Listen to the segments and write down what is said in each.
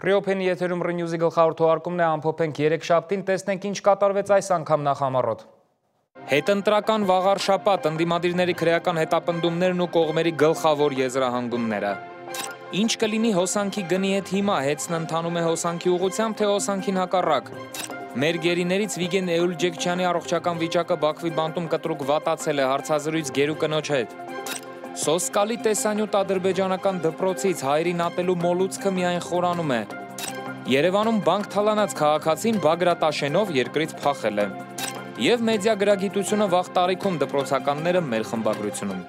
Ռիոփենի եթերում Ռնյուզի գլխավոր թողարկումն է, ամփոփենք երեքշաբթին, տեսնենք ինչ կատարվեց այս անգամ նախամարոտ։ Հետընտրական վաղար շաբաթ, ընդդիմադիրների քրեական հետապնդումներն ու կողմերի գլխավոր եզրահանգումները։ Ինչ կլինի հոսանքի գնի հետ հիմա, հեծն ընթանում է հոսանքի ուղղությամբ, թե հոսանքին հակառակ։ Մեր գերիներից Վիգեն Էուլջեքչյանի առողջական վիճակը Բաքվի բանտում կտրուկ վատացել է, հարցազրույց գերու կնոջ հետ։ Սոսկալի տեսանյութ ադրբեջանական դպրոցից հայրին ատելու մոլուցքը միայն խորանում է։ Երևանում բանկ թալանած քաղաքացին Բագրատ Աշենով երկրից փախել է։ Եվ մեդիա գրագիտությունը վաղ տարիքում դպրոցականները մեր խմբագրությունում։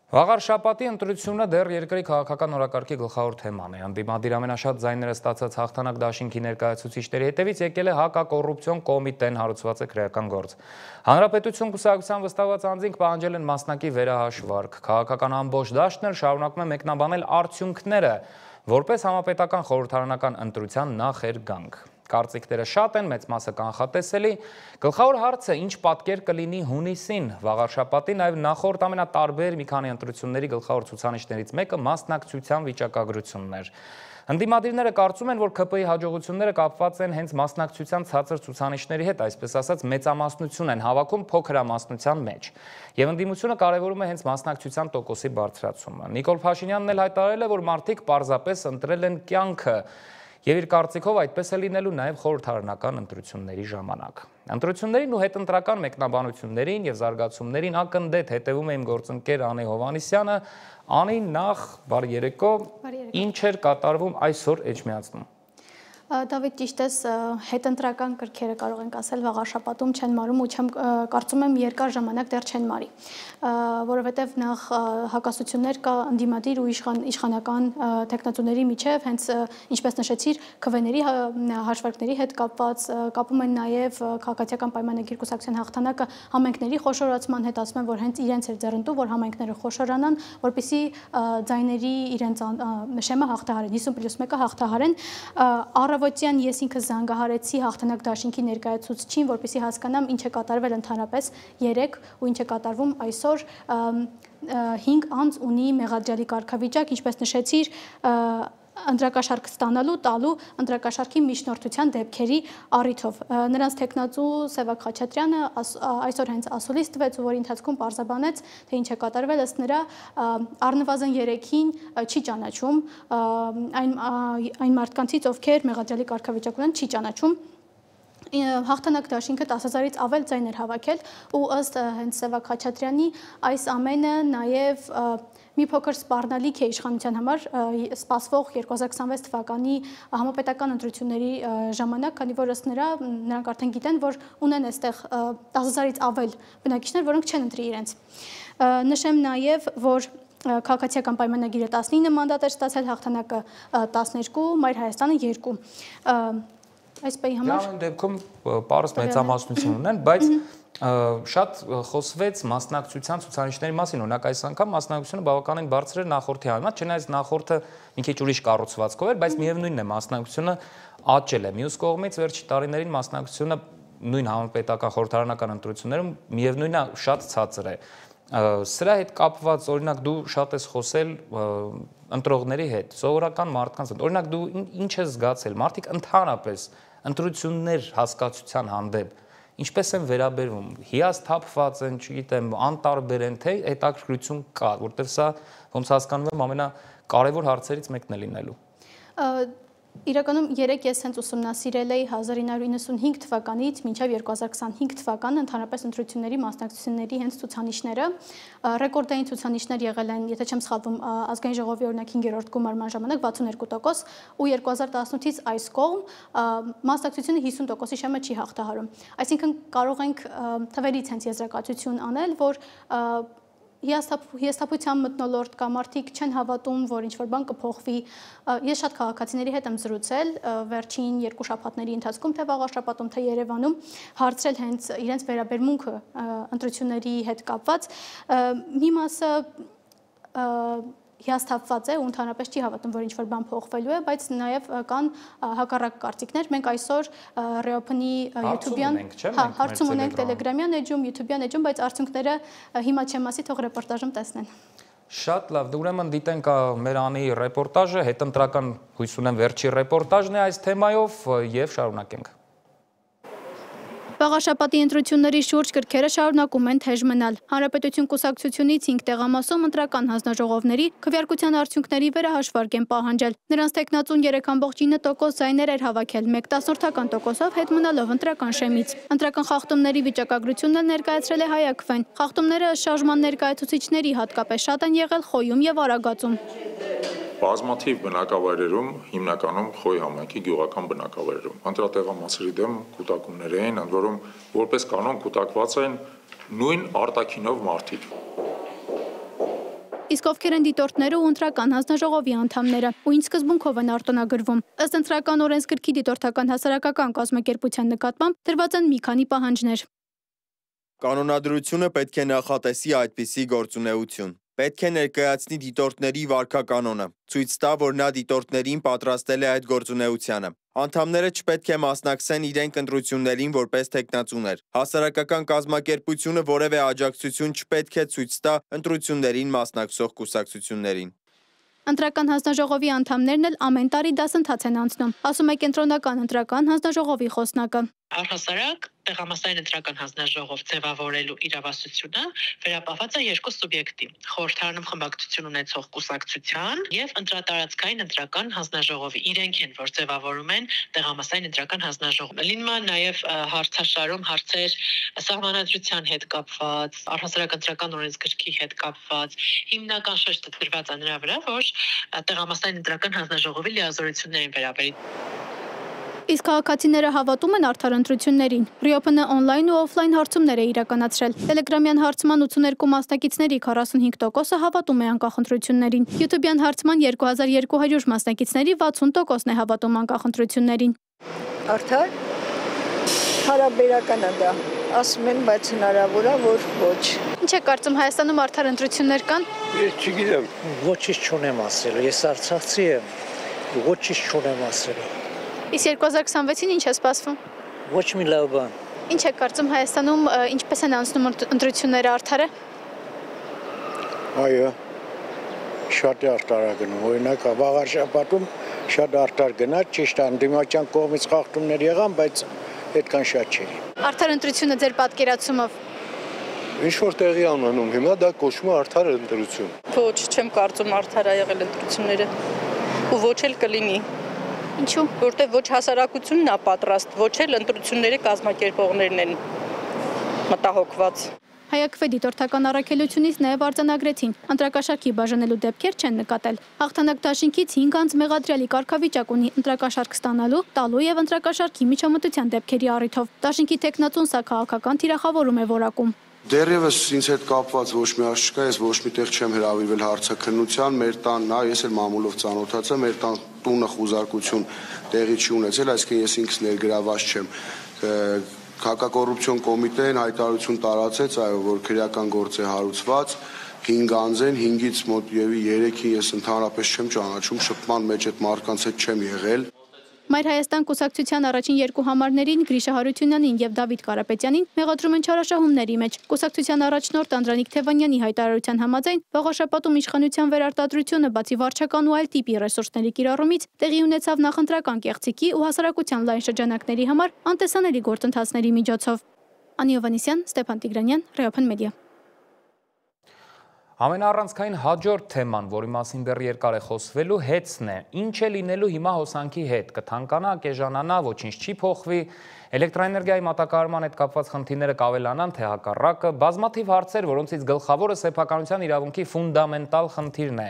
Վաղար շաբաթի ընտրությունը դեռ երկրի քաղաքական օրակարգի գլխավոր թեման է։ Ընդդիմադիր ամենաշատ ձայները ստացած հաղթանակ դաշինքի ներկայացուցիչների հետևից եկել է հակակոռուպցիոն կոմիտեն, հարուցված է քրեական գործ։ Հանրապետություն կուսակցության վստահված անձինք պահանջել են մասնակի վերահաշվարկ։ Քաղաքական ամբողջ դաշտն էլ շարունակում է մեկնաբանել արդյունքները, որպես համապետական խորհրդարանական ընտրության նախերգանք։ Կարծիքները շատ են, մեծ մասը կանխատեսելի։ Գլխավոր հարցը ինչ պատկեր կլինի հունիսին։ Վաղար շաբաթի նաև նախորդ ամենատարբեր մի քանի ընտրությունների գլխավոր ցուցանիշներից մեկը մասնակցության վիճակագրությունն էր։ Ընդդիմադիրները կարծում են, որ ՔՊ-ի հաջողությունները կապված են հենց մասնակցության ցածր ցուցանիշների հետ, այսպես ասած մեծամասնություն են հավաքում փոքրամասնության մեջ։ Եվ ընդդիմությունը կարևորում է հենց մասնակցության տոկոսի բարձրացումը։ Նիկոլ Փաշինյանն էլ հայտարարել է, որ մարդիկ պարզապես ընտրել են կյանքը։ Եվ իր կարծիքով այդպես է լինելու նաև խորհրդարանական ընտրությունների ժամանակ։ Ընտրություններին ու հետընտրական մեկնաբանություններին եւ զարգացումներին ակնդետ հետևում է իմ գործընկեր Անի Հովհաննիսյանը։ Անի, նախ բարի երեկո։ Ինչ էր կատարվում այսօր Էջմիածնում։ Դավիթ, ճիշտ ես, հետընտրական կրքերը կարող ենք ասել վաղար շաբաթում չեն մարում ու կարծում եմ երկար ժամանակ դեռ չեն մարի, որովհետև նախ հակասություններ կա ընդդիմադիր ու իշխանական թեկնածուների միջև, հենց ինչպես նշեցիր, ՔՎ-ների հաշվարկների հետ կապված, կապում են նաև քաղաքացիական պայմանագիր կուսակցության հաղթանակը համայնքների խոշորացման հետ, ասում են, որ հենց իրենց էր ձեռնտու, որ համայնքները խոշորանան, որպեսզի ձայների իրենց շեմը հաղթահարեն, 50+1-ը հաղթահարեն։ Առավոտյան ես ինքս զանգահարեցի հաղթանակ դաշինքի ներկայացուցչին, որպեսզի հասկանամ ինչ է կատարվել ընդհանրապես երեկ ու ինչ է կատարվում այսօր։ 5 անձ ունի մեղադրյալի կարգավիճակ, ինչպես նշեցիր, ընտրակաշարք ստանալու, տալու, ընտրակաշարքի միջնորդության դեպքերի առիթով։ Նրանց թեկնածու Սևակ Խաչատրյանը այսօր հենց ասուլիս տվեց, որի ընթացքում պարզաբանեց, թե ինչ է կատարվել, ըստ նրա առնվազն 3-ին չի ճանաչում, այն մարդկանցից, ովքեր մեղադրյալի կարգավիճակ ունեն, չի ճանաչում։ Հաղթանակ դաշինքը 10,000-ից ավել ձայն էր հավաքել ու ըստ հենց Սևակ Խաչատրյանի այս ամենը նաև մի փոքր սպառնալիք է իշխանության համար սպասվող 2026 թվականի համապետական ընտրությունների ժամանակ, քանի որ ըստ նրանք արդեն գիտեն, որ ունեն այստեղ 10,000-ից ավել բնակիչներ, որոնք չեն ընտրի իրենց։ Նշեմ նաև, որ քաղաքացիական պայմանագիրը 19 մանդատ էր ստացել, հաղթանակը 12, Մայր Հայաստանը 2։ Այս պահի համար Դրանց դեպքում պարզ մեծամասնություն ունեն, բայց շատ խոսվեց մասնակցության ցուցանիշների մասին, օրինակ այս անգամ մասնակցությունը բավականին բարձր էր նախորդի համեմատ, չնայած նախորդը մի քիչ ուրիշ կառուցվածքով էր, բայց միևնույնն է մասնակցությունը աճել է։ Մյուս կողմից վերջի տարիներին մասնակցությունը նույն համապետական խորհրդարանական ընտրություններում միևնույնն է շատ ցածր է։ Սրա հետ կապված, օրինակ դու շատ ես խոսել ընտրողների հետ, սովորական մարդկանց հետ, օրինակ դու ինչ ես զգացել, մարդիկ ընդհանրապես ընտրություններ հասկացության հանդեպ ինչպես են վերաբերվում, հիասթափված են, չգիտեմ, անտարբեր են, թե հետաքրքրություն կա, որտեղ սա ոնց հասկանում եմ ամենակարևոր հարցերից մեկն է լինելու։ Իրականում երեք ես հենց ուսումնասիրել էի 1995 թվականից մինչև 2025 թվականը ընդհանրապես ընտրությունների մասնակցությունների հենց ցուցանիշները, ռեկորդային ցուցանիշներ եղել են, եթե չեմ սխալվում, ազգային ժողովի օրինակ 5-րդ գումարման ժամանակ 62% ու 2018-ից այս կողմ մասնակցությունը 50%-ի շեմը չի հաղթահարում։ Այսինքն կարող ենք թվերից հենց եզրակացություն անել, որ հիասթափության մթնոլորտ կա, մարդիկ չեն հավատում, որ ինչ-որ բան կփոխվի։ Ես շատ քաղաքացիների հետ եմ զրուցել վերջին 2 շաբաթների ընթացքում, թե վաղար շաբաթում, թե Երևանում, հարցրել հենց իրենց վերաբերմունքը ընտրությունների հետ կապված։ Մի մասը հիասթափված է ու ընդհանրապես չի հավատում, որ ինչ-որ բան փոխվելու է, բայց նաև կան հակառակ կարծիքներ։ Մենք այսօր Ռիոփենի YouTube-յան հարցում ունենք Telegram-յան էջում, YouTube-յան էջում, բայց արդյունքները հիմա չեմ ասի, թող ռեպորտաժում տեսնեն։ Շատ լավ, ուրեմն դիտենք մեր անի ռեպորտաժը, հետընտրական հույս ունեմ վերջի ռեպորտաժն է այս թեմայով եւ շարունակենք։ Վաղաշաբաթի ընտրությունների շուրջ կրքերը շարունակում են թեժ մնալ։ Հանրապետություն կուսակցությունից 5 տեղամասում ընտրական հանձնաժողովների քվեարկության արդյունքների վերահաշվարկ են պահանջել։ Նրանց տեխնացուն 3.9% ձայներ էր հավաքել, 1/10%-ով հետ մնալով ընտրական շեմից։ Ընտրական խախտումների վիճակագրությունն էլ ներկայացրել է Հայ-ակվեն։ Խախտումները ըստ շարժման ներկայացուցիչների հատկապես շատ են եղել Խոյում եւ Արագածում։ Բազմաթիվ բնակավայրերում, հիմնականում Խոյ համայնքի գյուղական բնակավայրերում, ընտրատեղամասերի դեմ կուտակումներ էին, ընդ որում որպես կանոն կուտակված են նույն արտաքինով մարդիկ։ Իսկ ովքեր են դիտորդները ու ընտրական հանձնաժողովի անդամները, ու ինչ սկզբունքով են արտոնագրվում։ Ըստ ընտրական օրենսգրքի դիտորդական հասարակական կազմակերպության նկատմամբ դրված են մի քանի պահանջներ։ Կանոնադրությունը պետք է նախատեսի այդպիսի գործունեություն։ Պետք է ներկայացնի դիտորդների վարքականոնը, ցույց տա, որ նա դիտորդներին պատրաստել է այդ գործունեությանը։ Անդամները չպետք է մասնակցեն իրենք ընտրություններին որպես թեկնածուներ։ Հասարակական կազմակերպությունը որևէ աջակցություն չպետք է ցույց տա ընտրություններին մասնակցող կուսակցություններին։ Ընտրական հանձնաժողովի անդամներն էլ ամեն տարի դասընթաց են անցնում, ասում է կենտրոնական ընտրական հանձնաժողովի խոսնակը։ Առհասարակ տեղամասային ընտրական հանձնաժողով ձևավորելու իրավասությունը վերապահված է երկու սուբյեկտի՝ խորհրդարանում խմբակցություն ունեցող կուսակցության եւ ընտրատարածքային ընտրական հանձնաժողովի։ Իրենք են, որ ձևավորում են տեղամասային ընտրական հանձնաժողովը։ Լինում է նաեւ հարցաշարում հարցեր սահմանադրության հետ կապված, առհասարակ ընտրական օրենսգրքի հետ կապված։ Հիմնական շեշտը դրված է նրա վրա, որ տեղամասային ընտրական հանձնաժողովի լիազորություններին վերաբերի։ Իսկ քաղաքացիները հավատում են արդար ընտրություններին։ Ռիոփն օնլայն ու օֆլայն հարցումներ է իրականացրել։ Տելեգրամյան հարցման 82 մասնակիցների 45%-ը հավատում է անկախ ընտրություններին։ YouTube-յան հարցման 2200 մասնակիցների 60%-ն է հավատում անկախ ընտրություններին։ Արդար հարաբերական է դա, ասում են, բայց հնարավոր է, որ ոչ։ Ինչ է կարծում, Հայաստանում արդար ընտրություններ կան։ Ես չգիտեմ, ոչինչ չունեմ ասելու։ Ես արցախցի եմ, ոչինչ չունեմ ասելու։ Իսկ 2026-ին ինչ է սպասվում։ Ոչ մի լավ բան։ Ինչ է կարծում, Հայաստանում ինչպես են անցնում ընտրությունները, արդար է։ Այո, շատ է արդար գնում, օրինակ վաղաշաբաթում շատ արդար գնաց, ճիշտ է, ընդդիմության կողմից խախտումներ եղան, բայց այդքան շատ չէ։ Արդար ընտրությունը ձեր պատկերացումով։ Ինչ որ տեղի անանում, հիմա դա կոչվում է արդար ընտրություն։ Ոչ, չեմ կարծում արդար է եղել ընտրությունները։ Ու ոչ էլ կլինի։ Ինչու՞։ Որտեղ ոչ հասարակությունն է պատրաստ, ոչ էլ ընտրությունների կազմակերպողներն են մտահոգված։ Հայ-ակվե դիտորդական առաքելությունից նաև արձանագրեցին, ընտրակաշարքի բաժանելու դեպքեր չեն նկատել։ Հաղթանակ դաշինքից 5 անձ մեղադրյալի կարգավիճակ ունի ընտրակաշարք ստանալու, տալու եւ ընտրակաշարքի միջամտության դեպքերի առիթով։ Դաշինքի տեխնացուն սա քաղաքական թիրախավորում է որակում։ Դեռևս ինձ հետ կապված ոչ մի հարց չկա, ես ոչ մի տեղ չեմ հրավիրվել հարցաքննության, մեր տանն է, ես էլ մամուլով ծանոթացա, մեր տան տունը խուզարկություն տեղի չի ունեցել, այսինքն ես ինքս ներգրաված չեմ։ Հակակոռուպցիոն կոմիտեն հայտարարություն տարածեց, այո, որ քրեական գործ է հարուցված, 5 անձ են, 5-ից մոտ եւի 3-ին ես ընդհանրապես չեմ ճանաչում, շփման մեջ այդ մարդկանց հետ չեմ եղել։ Մայր Հայաստան կուսակցության առաջին երկու համարներին Գրիշա Հարությունյանին եւ Դավիթ Կարապետյանին մեղադրում են չարաշահումների մեջ։ Կուսակցության առաջնորդ Անդրանիկ Թևանյանի հայտարարության համաձայն վաղաշաբաթում իշխանության վերարտադրությունը բացի վարչական ու այլ տիպի ռեսուրսների կիրառումից տեղի ունեցավ նախընտրական կեղծիքի ու հասարակության լայն շրջանակների համար անտեսանելի գործընթացների միջոցով։ Անի Հովհաննիսյան, Ստեփան Տիգրանյան, Ռեոփն մեդիա։ Ամենաառանցքային հաջորդ թեման, որի մասին դեռ երկար է խոսվելու, հեծն է։ Ինչ է լինելու հիմա հոսանքի հետ, կթանկանա, կեժանանա, ոչինչ չի փոխվի, էլեկտրաէներգիայի մատակարարման հետ կապված խնդիրները կավելանան, թե հակառակը, բազմաթիվ հարցեր, որոնցից գլխավորը սեփականության իրավունքի ֆունդամենտալ խնդիրն է,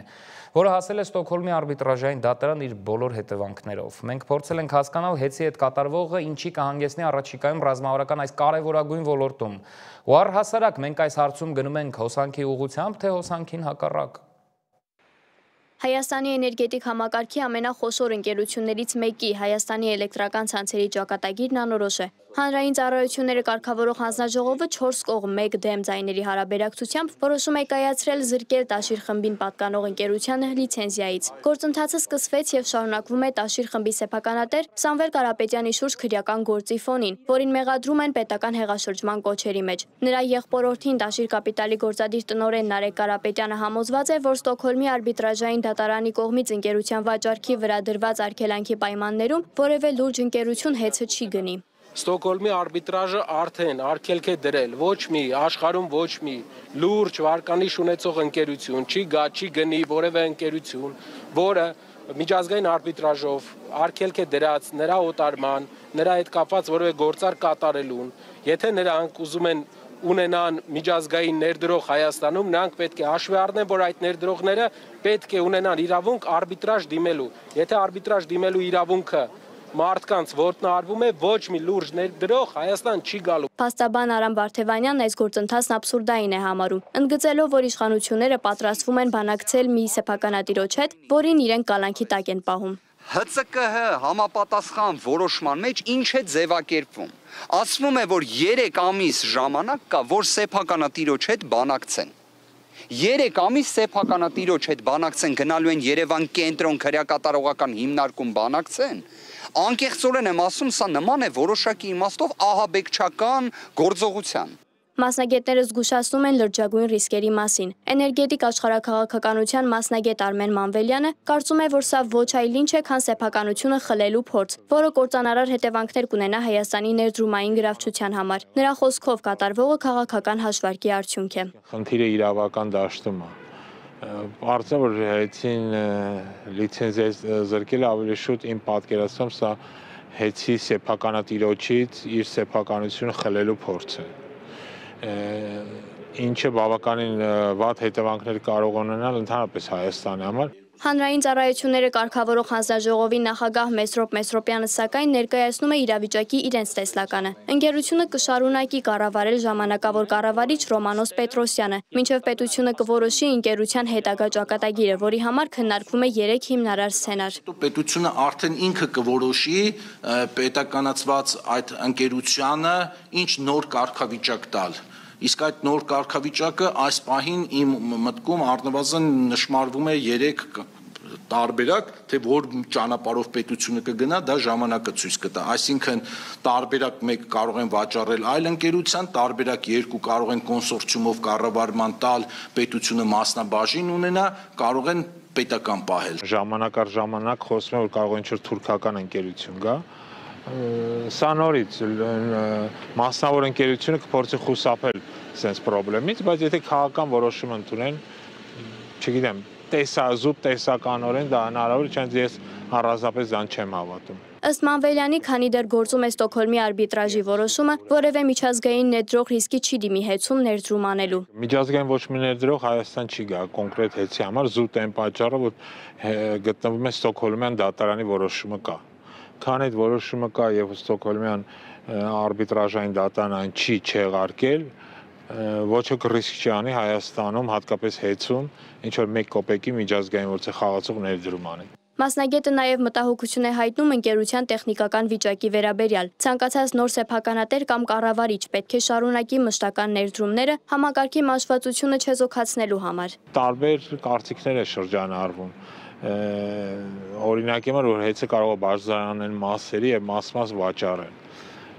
որը հասել է Ստոկհոլմի արբիտրաժային դատարան իր բոլոր հետևանքներով։ Մենք փորձել ենք հասկանալ հեծի հետ կատարվողը ինչի կհանգեցնի առաջիկայում ռազմավարական այս կարևորագույն ոլորտում։ Ու առհասարակ մենք այս հարցում գնում ենք հոսանքի ուղղությամբ, թե հոսանքին հակառակ։ Հայաստանի էներգետիկ համակարգի ամենախոշոր ընկերություններից մեկի Հայաստանի էլեկտրական ցանցերի ճակատագիրն անորոշ է։ Հանրային ծառայությունները կարգավորող հանձնաժողովը 4 կողմ 1 դեմ ձայների հարաբերակցությամբ որոշում է կայացրել զրկել Տաշիր խմբին պատկանող ընկերությանը լիցենզիայից։ Գործընթացը սկսվեց եւ շարունակվում է Տաշիր խմբի սեփականատեր Սամվել Կարապետյանի շուրջ քրեական գործի ֆոնին, որին մեղադրում են պետական հեղաշրջման կոչերի մեջ։ Նրա եղբորորդին Տաշիր կապիտալի գործադիր տնօրեն Նարեկ Կարապետյանը համոզված է, որ Ստոկհոլմի արբիտրաժային դատարանի կողմից ընկերության վաճառքի վրա դրված արգելանքի պայմաններում որևէ լուրջ ընկերություն հեծը չի գնի։ Ստոկհոլմի արբիտրաժը արդեն արգելք է դրել, ոչ մի աշխարհում ոչ մի լուրջ վարկանիշ ունեցող ընկերություն չի գա, չի գնի որևէ ընկերություն, որը միջազգային արբիտրաժով արգելք է դրած նրա օտարման, նրա հետ կապված որևէ գործար կատարելուն, եթե նրանք ուզում են ունենան միջազգային ներդրող Հայաստանում, նրանք պետք է հաշվի առնեն, որ այդ ներդրողները պետք է ունենան իրավունք արբիտրաժ դիմելու։ Եթե արբիտրաժ դիմելու իրավունքը մարդկանց ոտնահարվում է, ոչ մի լուրջ ներդրող Հայաստան չի գալու։ Փաստաբան Արամ Վարդևանյանն այս գործընթացն աբսուրդային է համարում, ընդգծելով, որ իշխանությունները պատրաստվում են բանակցել մի սեփականատիրոջ հետ, որին իրենք կալանքի տակ են պահում։ ՀՑԿՀ համապատասխան որոշման մեջ ինչ է ձևակերպվում։ Ասվում է, որ 3 ամիս ժամանակ կա, որ սեփականատիրոջ հետ բանակցեն։ 3 ամիս սեփականատիրոջ հետ բանակցեն, գնալու են Երևան կենտրոն քրեակատարողական հիմնարկում բանակցեն։ Անկեղծորեն եմ ասում, սա նման է որոշակի իմաստով ահաբեկչական գործողության։ Մասնագետները զգուշացնում են լրջագույն ռիսկերի մասին։ Էներգետիկ աշխարհաքաղաքականության մասնագետ Արմեն Մանվելյանը կարծում է, որ սա ոչ այլ ինչ է, քան սեփականությունը խլելու փորձ, որը կործանարար հետևանքներ կունենա Հայաստանի ներդրումային գրավչության համար։ Նրա խոսքով կատարվողը քաղաքական հաշվարկի արդյունք է։ Խնդիրը իրավական դաշտում է։ Արդյոք որ հեծին լիցենզիա զրկելը ավելի շուտ իմ պատկերացում սա հեծի սեփականատիրոջից իր սեփականությունը խլելու փորձ է։ Ինչը բավականին վատ հետևանքներ կարող ունենալ ընդհանրապես Հայաստանի համար։ Հանրային ծառայությունները կարգավորող հանձնաժողովի նախագահ Մեսրոպ Մեսրոպյանը սակայն ներկայացնում է իրավիճակի իրենց տեսլականը։ Ընկերությունը կշարունակի կառավարել ժամանակավոր կառավարիչ Ռոմանոս Պետրոսյանը, մինչև պետությունը կորոշի ընկերության հետագա ճակատագիրը, որի համար քննարկվում է 3 հիմնարար սցենար։ Պետությունը արդեն ինքը կորոշի պետականացված այդ ընկերությանը ինչ նոր կարգավիճակ տալ։ Իսկ այդ նոր կարգավիճակը այս պահին իմ մտքում առնվազն նշмарվում է 3 տարբերակ, թե որ ճանապարհով պետությունը կգնա, դա ժամանակը ցույց կտա։ Այսինքն տարբերակ 1 կարող են վաճառել այլ ընկերության, տարբերակ 2 կարող են կոնսորցիումով կառավարման տալ, պետությունը մասնաբաժին ունենա, կարող են պետական պահել։ Ժամանակ առ ժամանակ խոսում է, որ կարող է ինչ-որ թուրքական ընկերություն գա։ Սա նորից մասնավոր ընկերությունը կփորձի խուսափել sense խնդրից, բայց եթե քաղաքական որոշում ընդունեն, չգիտեմ, զուտ տեսականորեն դա հնարավոր չէ, ես առանձնապես դրան չեմ հավատում։ Ըստ Մանվելյանի, քանի դեռ գործում է Ստոկհոլմի արբիտրաժի որոշումը, որևէ միջազգային ներդրող ռիսկի չի դիմի հեծում ներդրում անելու։ Միջազգային ոչ մի ներդրող Հայաստան չի գա կոնկրետ հեծի համար, զուտ այն պատճառը, որ գտնվում է Ստոկհոլմյան դատարանի որոշումը կա։ Քան այդ որոշումը կա եւ Ստոկհոլմյան արբիտրաժային դատարան այն չի չեղարկել, ոչ ոք ռիսկ չի անի Հայաստանում հատկապես հեծում, ինչ որ 1 կոպեկի միջազգային որցե խաղացող ներդրում անի։ Մասնագետը նաև մտահոգություն է հայտնում ընկերության տեխնիկական վիճակի վերաբերյալ։ Ցանկացած նոր սեփականատեր կամ կառավարիչ պետք է շարունակի մշտական ներդրումները համակարգի մաշվածությունը չեզոքացնելու համար։ Տարբեր կարծիքներ է շրջանառվում։ Օրինակ եմ որ հեծը կարող է բաժանեն մասերի եւ մաս-մաս վաճառել։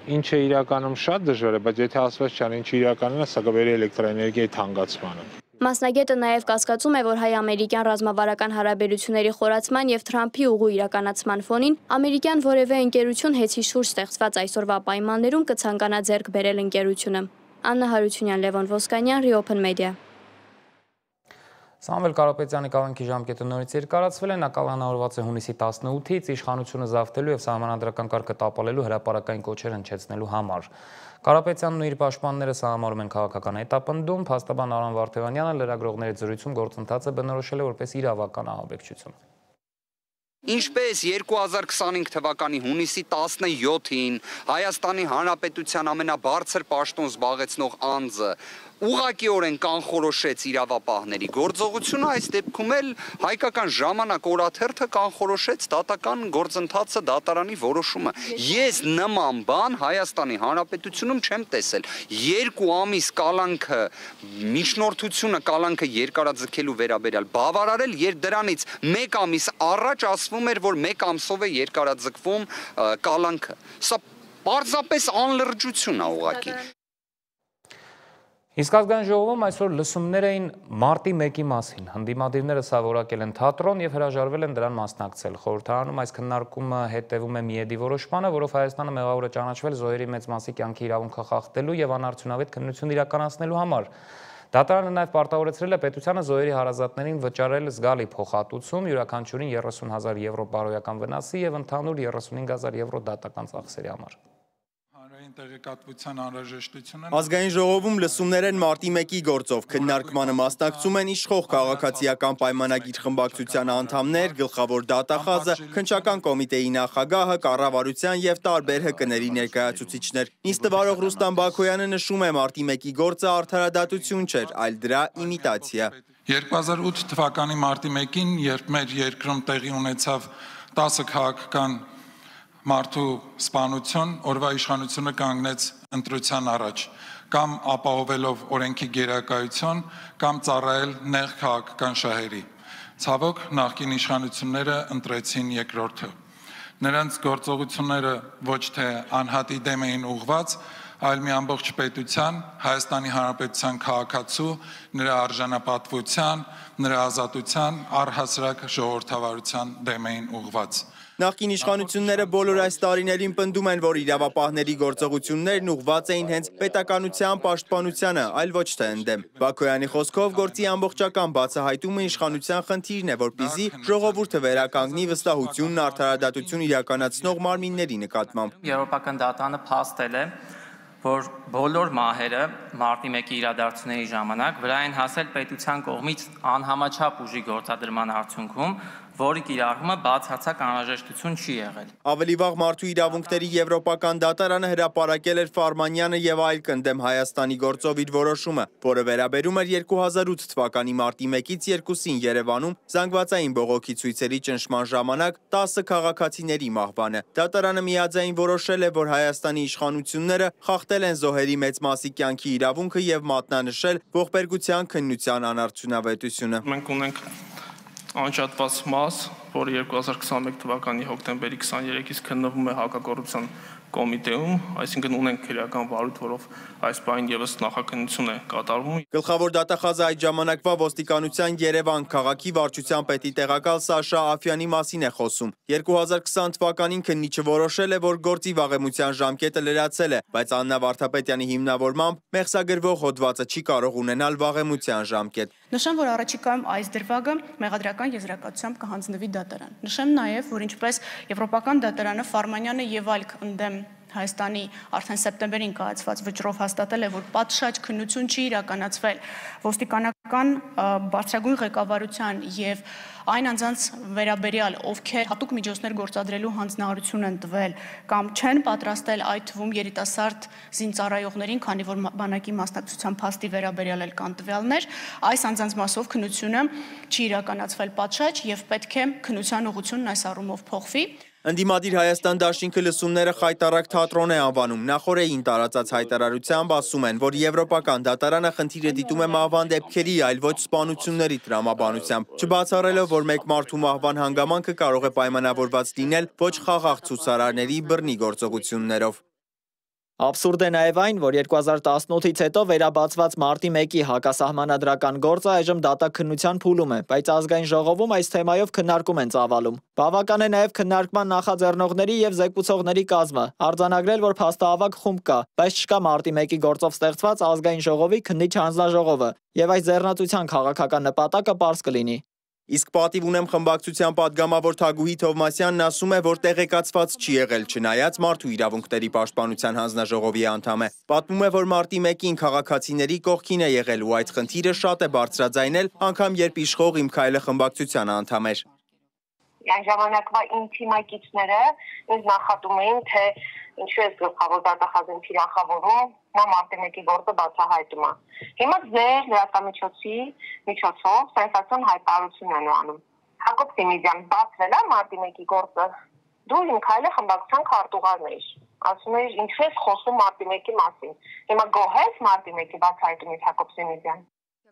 Ինչը իրականում շատ դժվար է, բայց եթե ասված չան ինչ իրականն է, սա կբերի էլեկտրոէներգիայի թանկացմանը։ Մասնագետը նաև կասկածում է, որ հայ-ամերիկյան ռազմավարական հարաբերությունների խորացման եւ Թրամփի ուղու իրականացման ֆոնին ամերիկյան որևէ ընկերություն հեծի շուրջ ստեղծված այսօրվա պայմաններում կցանկանա ձեռք բերել ընկերությունը։ Աննա Հարությունյան, Լևոն Ոսկանյան, Reopen Media։ Սամվել Կարապետյանի կալանքի ժամկետը նորից երկարացվել է, նա կալանավորված է հունիսի 18-ից իշխանությունը զավթելու եւ սահմանադրական կարգը տապալելու հրապարակային կոչեր հնչեցնելու համար։ Կարապետյանն ու իր պաշտպանները սահմանում են քաղաքական հետապնդում, փաստաբան Արամ Վարդևանյանը լրագրողների զրույցում գործընթացը բնորոշել է որպես իրավական ահաբեկչություն։ Ինչպես 2025 թվականի հունիսի 17-ին Հայաստանի Հանրապետության ամենաբարձր պաշտոն զբաղեցնող անձը ուղղակիորեն կանխորոշեց իրավապահների գործողությունը, այս դեպքում էլ հայկական ժամանակ օրաթերթը կանխորոշեց դատական գործընթացը, դատարանի որոշումը։ Ես նման բան Հայաստանի Հանրապետությունում չեմ տեսել։ 2 ամիս կալանքը, միջնորդությունը կալանքը երկարաձգելու վերաբերյալ բավարարել, երբ դրանից 1 ամիս առաջ ասվում էր, որ 1 ամսով է երկարաձգվում կալանքը։ Սա պարզապես անլրջություն է ուղղակի։ Իսկ ազգային ժողովում այսօր լսումներ էին մարտի 1-ի մասին։ Հանդիմադիրները սա որակել են թատրոն եւ հրաժարվել են դրան մասնակցել։ Խորհրդարանում այս քննարկումը հետևում է Միեդի որոշմանը, որով Հայաստանը մեղավոր է ճանաչվել զոհերի մեծ մասի կյանքի իրավունքը խախտելու եւ անարդյունավետ քննություն իրականացնելու համար։ Դատարանը նաև պարտավորեցրել է պետությանը զոհերի հարազատներին վճարել զգալի փոխհատուցում, յուրաքանչյուրին 30,000 եվրո բարոյական վնասի եւ ընդհանուր 35,000 եվրո դատական ծախսերի համար։ Տեղեկատվության անհրաժեշտությունը Ազգային ժողովում լսումներ են մարտի 1-ի գործով, քննարկմանը մասնակցում են իշխող քաղաքացիական պայմանագիր խմբակցության անդամներ, գլխավոր դատախազը, քննչական կոմիտեի նախագահը, կառավարության եւ տարբեր ՀԿ-ների ներկայացուցիչներ։ Նիստ վարող Ռուստամ Բաքոյանը նշում է մարտի 1-ի գործը արդարադատություն չէր, այլ դրա իմիտացիա։ 2008 թվականի մարտի 1-ին, երբ մեր երկրում տեղի ունեցավ 10 քաղաքական մարդու սպանություն, օրվա իշխանությունը կանգնեց ընտրության առաջ, կամ ապահովելով օրենքի գերակայություն, կամ ծառայել նեղ քաղաքական շահերի։ Ցավոք, նախկին իշխանությունները ընտրեցին երկրորդը։ Նրանց գործողությունները ոչ թե անհատի դեմ էին ուղղված, այլ մի ամբողջ պետության, Հայաստանի Հանրապետության քաղաքացու, նրա արժանապատվության, նրա ազատության, առհասարակ ժողովրդավարության դեմ էին ուղղված։ Նախկին իշխանությունները բոլոր այս տարիներին պնդում են, որ իրավապահների գործողություններն ուղղված էին հենց պետականության պաշտպանությանը, այլ ոչ թե ընդդեմ։ Բաքոյանի խոսքով գործի ամբողջական բացահայտումը իշխանության խնդիրն է, որպեսզի ժողովուրդը վերականգնի վստահությունն արդարադատություն իրականացնող մարմինների նկատմամբ։ Եվրոպական դատարանը փաստել է, որ բոլոր մահերը մարտի 1-ի իրադարձությունների ժամանակ վրա են հասել պետության կողմից անհամաչափ ուժի գործադրման արդյունքում, որի կիրառումը բացարձակ անհրաժեշտություն չի եղել։ Ավելի վաղ մարդու իրավունքների եվրոպական դատարանը հրապարակել էր Ֆարմանյանը եւ այլ կնդեմ Հայաստանի գործով իր որոշումը, որը վերաբերում էր 2008 թվականի մարտի 1-ից 2-ին Երևանում զանգվածային բողոքի ցույցերի ճնշման ժամանակ 10 քաղաքացիների մահվանը։ Դատարանը միաձայն որոշել է, որ Հայաստանի իշխանությունները խախտել են զոհերի մեծ մասի կյանքի իրավունքը եւ մատնանշել ողբերգության քննության անարդյունավետությունը։ Մենք ունենք անջատված մաս, որը 2021 թվականի հոկտեմբերի 23-ից քննվում է հակակոռուպցիոն կոմիտեում, այսինքն ունենք քրեական վարույթ, որով այս բանին եւս նախաքննություն է կատարվում։ Գլխավոր դատախազը այդ ժամանակվա ոստիկանության Երևան քաղաքի վարչության պետի տեղակալ Սաշա Աֆյանի մասին է խոսում։ 2020 թվականին քննիչը որոշել է, որ գործի վաղեմության ժամկետը լրացել է, բայց Աննա Վարդապետյանի հիմնավորմամբ մեղսագրվող հոդվածը չի կարող ունենալ վաղեմության ժամկետ։ Նշեմ, որ առաջիկայում այս դրվագը մեղադրական եզրակացությամբ կհանձնվի դատարան։ Նշեմ նաև, որ ինչպես Եվրոպական դատարանը Ֆարմանյանը եւ այլ ընդդեմ Հայաստանի արդեն սեպտեմբերին կայացված վճռով հաստատել է, որ պատշաճ քննություն չի իրականացվել ոստիկանական բարձրագույն ղեկավարության եւ այն անձանց վերաբերյալ, ովքեր հատուկ միջոցներ գործադրելու հանձնարարություն են տվել կամ չեն պատրաստել այդ թվում երիտասարդ զինծառայողներին, քանի որ բանակի մասնակցության փաստի վերաբերյալ էլ կան տվյալներ, այս անձանց մասով քննությունը չի իրականացվել պատշաճ եւ պետք է քննության ուղղությունն այս առումով փոխվի։ Ընդդիմադիր Հայաստան դաշինքը լսումները խայտառակ թատրոն է անվանում։ Նախորդին տարածած հայտարարությամբ ասում են, որ Եվրոպական դատարանը խնդիրը դիտում է մահվան դեպքերի, այլ ոչ սպանությունների տրամաբանությամբ, չբացառելով, որ մեկ մարդու մահվան հանգամանքը կարող է պայմանավորված լինել ոչ խաղաղ ցուցարարների բռնի գործողություններով։ Աբսուրդ է նաև այն, որ 2018-ից հետո վերաբացված մարտի 1-ի հակասահմանադրական գործը այժմ դատաքննության փուլում է, բայց ազգային ժողովում այս թեմայով քննարկում են ծավալում։ Բավական է նաև քննարկման նախաձեռնողների եւ զեկուցողների կազմը, արձանագրել, որ փաստահավաք խումբ կա, բայց չկա մարտի 1-ի գործով ստեղծված ազգային ժողովի քննիչ հանձնաժողովը, եւ այս ձեռնարկության քաղաքական նպատակը պարզ կլինի։ Իսկ պատիվ ունեմ խմբակցության падգամավոր Թագուհի Թովմասյանն ասում է, որ տեղեկացված չի եղել, չնայած մարդու իրավունքների պաշտպանության հանձնաժողովի անդամ է։ Պատմում է, որ մարտի 1-ին քաղաքացիների կողքին է եղել ու այդ խնդիրը շատ է բարձրաձայնել, անգամ երբ իշխող Իմ քայլը խմբակցության անդամ էր։ Այն ժամանակվա իմ թիմակիցները ինձ նախատում էին, թե ինչու է գլխավոր դատախազին թիրախավորում, նա մարտի 1-ի գործը բացահայտում է։ Հիմա ձեր լրատվամիջոցի միջոցով սենսացիոն հայտարարություն են անում։ Հակոբ Սիմիդյան, բացվել է մարտի 1-ի գործը։ Դու իմ քայլը խմբակցության քարտուղարն ես։ Ասում ես ինչու ես խոսում մարտի 1-ի մասին։ Հիմա գոհես մարտի 1-ի բացահայտումից Հակոբ Սիմիդյան։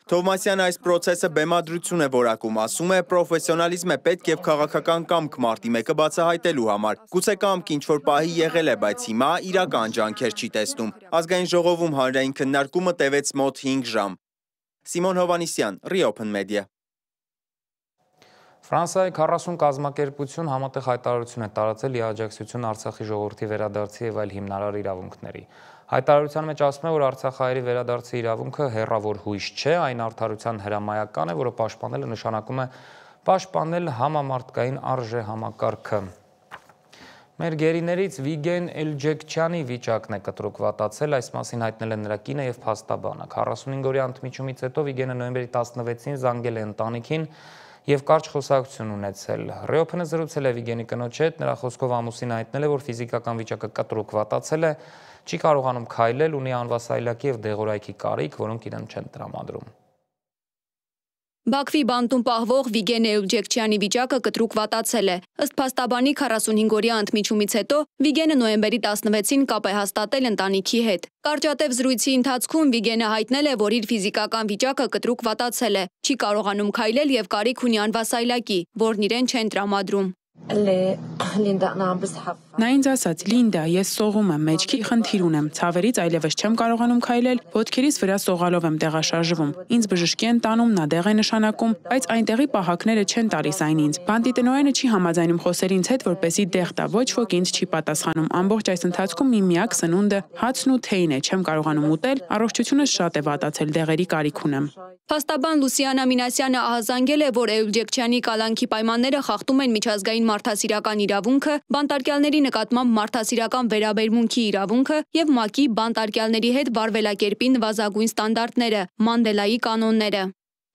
Թովմասյանը այս process-ը բեմադրություն է որակում, ասում է պրոֆեսիոնալիզմ է պետք եւ քաղաքական կամք մարտի 1-ը բացահայտելու համար։ Գուցե կամք ինչ-որ պահի եղել է, բայց հիմա իրական ջանքեր չի տեսնում։ Ազգային ժողովում հանրային քննարկումը տևեց մոտ 5 ժամ։ Սիմոն Հովանիսյան, Reopen Media։ Ֆրանսիայի 40 կազմակերպություն համատեղ հայտարարություն է տարածել ի աջակցություն Արցախի ժողովրդի վերադարձի եւ այլ հիմնարար իրավունքների։ Հայտարարության մեջ ասում է, որ Արցախահայերի վերադարձի իրավունքը հեռավոր հույս չէ, այն արդարության հրամայական է, որը պաշտպանելը նշանակում է պաշտպանել համամարտկային արժեհամակարգը։ Մեր գերիներից Վիգեն Էլջեքչյանի վիճակն է կտրուկ վատացել, այս մասին հայտնել է նրա կինը եւ փաստաբանը։ 45-օրյա ընդմիջումից հետո Վիգենը նոյեմբերի 16-ին զանգել է ընտանիքին եւ կարճ խոսակցություն ունեցել։ Ռեոփն-ը զրուցել է Վիգենի կնոջ հետ, նրա խոսքով ամուսինը հայտնել է, որ ֆիզիկական վիճակը կտրուկ վատացել է, չի կարողանում քայլել, ունի անվասայլակի եւ դեղորայքի կարիք, որոնք իրեն չեն տրամադրում։ Բաքվի բանտում պահվող Վիգեն Էլջեքչյանի վիճակը կտրուկ վատացել է։ Ըստ փաստաբանի 45-օրյա ընդմիջումից հետո Վիգենը նոյեմբերի 16-ին կապ է հաստատել ընտանիքի հետ։ Կարճատև զրույցի ընթացքում Վիգենը հայտնել է, որ իր ֆիզիկական վիճակը կտրուկ վատացել է, չի կարողանում քայլել եւ կարիք ունի անվասայլակի, որն իրեն չեն տրամադրում։ Նա ինձ ասաց, Լինդա, ես սողում եմ, մեջքի խնդիր ունեմ, ցավերից այլևս չեմ կարողանում քայլել, ոտքերիս վրա սողալով եմ տեղաշարժվում։ Ինձ բժշկի են տանում, նա դեղ է նշանակում, բայց այնտեղի պահակները չեն տալիս այն ինձ։ Բանտի տնօրենը չի համաձայնում խոսել ինձ հետ, որպեսզի դեղ տա, ոչ ոք ինձ չի պատասխանում։ Ամբողջ այս ընթացքում իմ միակ սնունդը հացն ու թեյն է, չեմ կարողանում ուտել, առողջությունս շատ է վատացել, դեղերի կարիք ունեմ։ Փաստաբան Լուսիանա Մինասյանը ահազանգել է, որ Էլջեքչյանի կալանքի պայմանները խախտում են միջազգային մարդասիրական իրավունքը, բանտարկյալների նկատմամբ մարդասիրական վերաբերմունքի իրավունքը եւ ՄԱԿ-ի բանտարկյալների հետ վարվելակերպի նվազագույն ստանդարտները, Մանդելայի կանոնները։